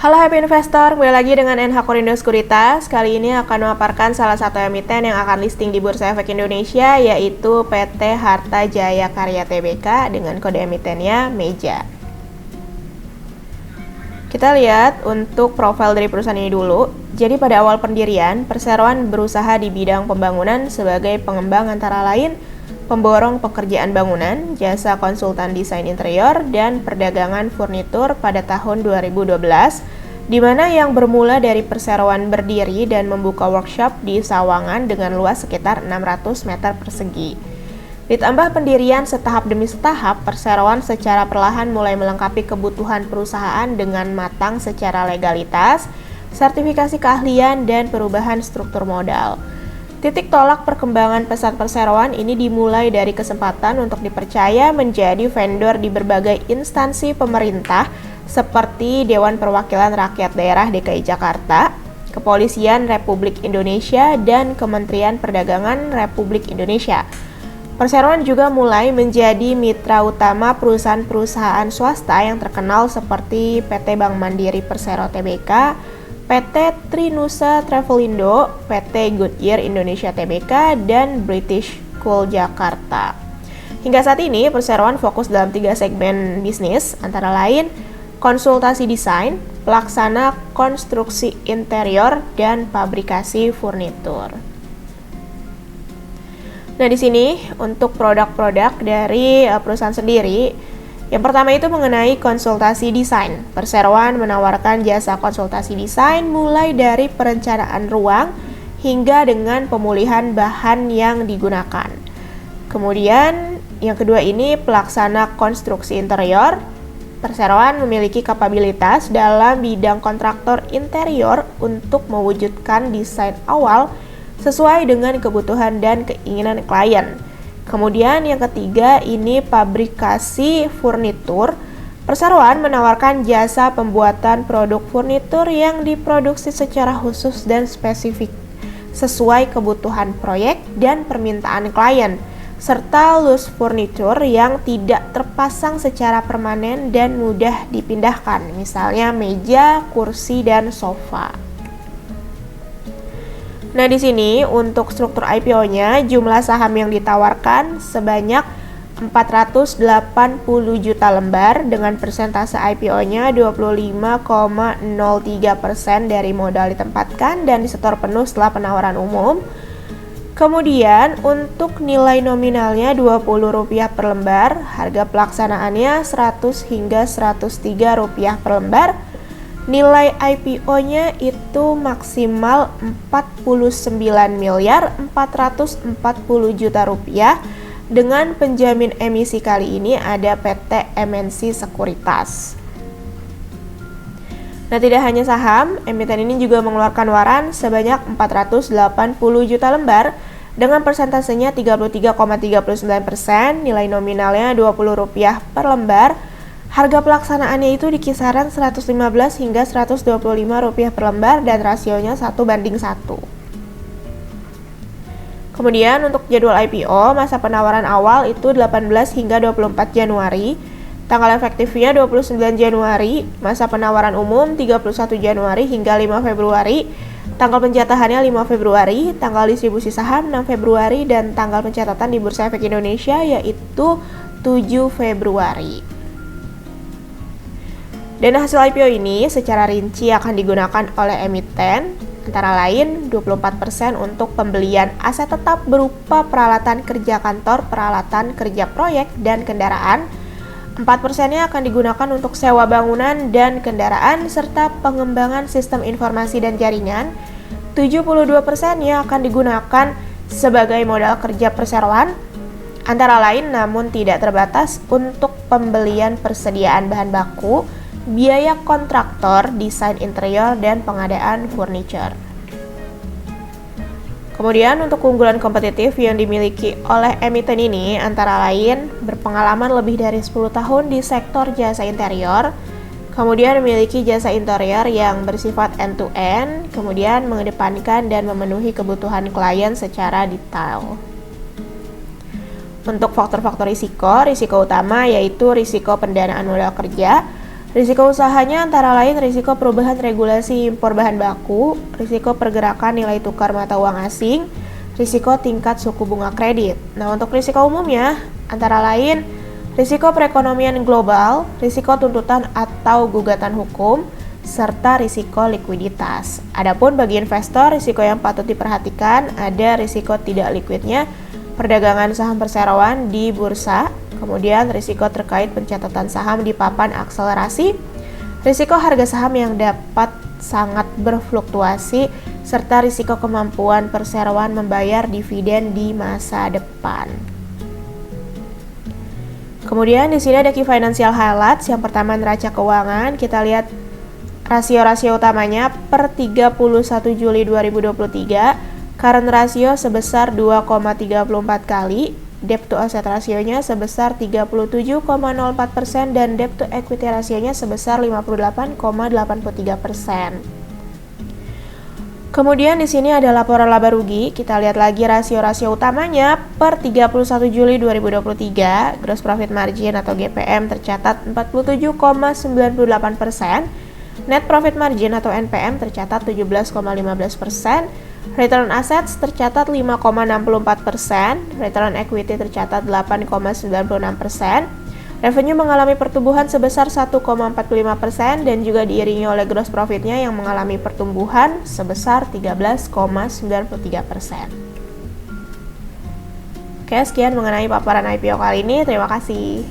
Halo Happy Investor, kembali lagi dengan NH Korindo Sekuritas. Kali ini akan memaparkan salah satu emiten yang akan listing di Bursa Efek Indonesia, yaitu PT Harta Jaya Karya Tbk dengan kode emitennya MEJA. Kita lihat untuk profil dari perusahaan ini dulu. Jadi pada awal pendirian, perseroan berusaha di bidang pembangunan sebagai pengembang antara lain pemborong pekerjaan bangunan, jasa konsultan desain interior, dan perdagangan furnitur pada tahun 2012, di mana yang bermula dari perseroan berdiri dan membuka workshop di Sawangan dengan luas sekitar 600 meter persegi. Ditambah pendirian setahap demi setahap, perseroan secara perlahan mulai melengkapi kebutuhan perusahaan dengan matang secara legalitas, sertifikasi keahlian, dan perubahan struktur modal. Titik tolak perkembangan pesat perseroan ini dimulai dari kesempatan untuk dipercaya menjadi vendor di berbagai instansi pemerintah seperti Dewan Perwakilan Rakyat Daerah DKI Jakarta, Kepolisian Republik Indonesia, dan Kementerian Perdagangan Republik Indonesia. Perseroan juga mulai menjadi mitra utama perusahaan-perusahaan swasta yang terkenal seperti PT Bank Mandiri Persero Tbk, PT Trinusa Travelindo, PT Goodyear Indonesia Tbk, dan British Coal Jakarta. Hingga saat ini, perseroan fokus dalam 3 segmen bisnis, antara lain konsultasi desain, pelaksana konstruksi interior, dan pabrikasi furnitur. Nah, di sini untuk produk-produk dari perusahaan sendiri, yang pertama itu mengenai konsultasi desain. Perseroan menawarkan jasa konsultasi desain mulai dari perencanaan ruang hingga dengan pemulihan bahan yang digunakan. Kemudian yang kedua ini pelaksana konstruksi interior. Perseroan memiliki kapabilitas dalam bidang kontraktor interior untuk mewujudkan desain awal sesuai dengan kebutuhan dan keinginan klien. Kemudian yang ketiga ini pabrikasi furnitur. Perseroan menawarkan jasa pembuatan produk furnitur yang diproduksi secara khusus dan spesifik sesuai kebutuhan proyek dan permintaan klien, serta loose furniture yang tidak terpasang secara permanen dan mudah dipindahkan, misalnya meja, kursi, dan sofa. Nah, di sini untuk struktur IPO-nya, jumlah saham yang ditawarkan sebanyak 480 juta lembar dengan persentase IPO-nya 25,03% dari modal ditempatkan dan disetor penuh setelah penawaran umum. Kemudian untuk nilai nominalnya Rp20 per lembar, harga pelaksanaannya Rp100 hingga Rp103 per lembar. Nilai IPO-nya itu maksimal 49.440 juta rupiah. Dengan penjamin emisi kali ini ada PT MNC Sekuritas. Nah, tidak hanya saham, emiten ini juga mengeluarkan waran sebanyak 480 juta lembar dengan persentasenya 33,39%, nilai nominalnya Rp20 per lembar. Harga pelaksanaannya itu di kisaran Rp115 hingga Rp125 per lembar dan rasionya 1:1. Kemudian untuk jadwal IPO, masa penawaran awal itu 18 hingga 24 Januari, tanggal efektifnya 29 Januari, masa penawaran umum 31 Januari hingga 5 Februari, tanggal penjatahannya 5 Februari, tanggal distribusi saham 6 Februari, dan tanggal pencatatan di Bursa Efek Indonesia yaitu 7 Februari. Dana hasil IPO ini secara rinci akan digunakan oleh emiten, antara lain 24% untuk pembelian aset tetap berupa peralatan kerja kantor, peralatan kerja proyek, dan kendaraan. 4%-nya akan digunakan untuk sewa bangunan dan kendaraan, serta pengembangan sistem informasi dan jaringan. 72%-nya akan digunakan sebagai modal kerja perseroan, antara lain namun tidak terbatas untuk pembelian persediaan bahan baku, biaya kontraktor, desain interior, dan pengadaan furniture. Kemudian untuk keunggulan kompetitif yang dimiliki oleh emiten ini antara lain berpengalaman lebih dari 10 tahun di sektor jasa interior, kemudian memiliki jasa interior yang bersifat end-to-end, kemudian mengedepankan dan memenuhi kebutuhan klien secara detail. Untuk faktor-faktor risiko utama yaitu risiko pendanaan modal kerja, Risiko usahanya antara lain risiko perubahan regulasi impor bahan baku, risiko pergerakan nilai tukar mata uang asing, risiko tingkat suku bunga kredit. Nah, untuk risiko umumnya antara lain risiko perekonomian global, risiko tuntutan atau gugatan hukum, serta risiko likuiditas. Adapun bagi investor, risiko yang patut diperhatikan ada risiko tidak likuidnya perdagangan saham perseroan di bursa, kemudian risiko terkait pencatatan saham di papan akselerasi, risiko harga saham yang dapat sangat berfluktuasi, serta risiko kemampuan perseroan membayar dividen di masa depan. Kemudian di sini ada key financial highlights. Yang pertama neraca keuangan, kita lihat rasio-rasio utamanya per 31 Juli 2023. Current ratio sebesar 2,34 kali, debt to asset rasionya sebesar 37,04% dan debt to equity rasionya sebesar 58,83%. Kemudian di sini ada laporan laba rugi. Kita lihat lagi rasio-rasio utamanya per 31 Juli 2023. Gross profit margin atau GPM tercatat 47,98%. Net profit margin atau NPM tercatat 17,15%. Return on assets tercatat 5,64%, return on equity tercatat 8,96%. Revenue mengalami pertumbuhan sebesar 1,45% dan juga diiringi oleh gross profitnya yang mengalami pertumbuhan sebesar 13,93%. Oke, sekian mengenai paparan IPO kali ini. Terima kasih.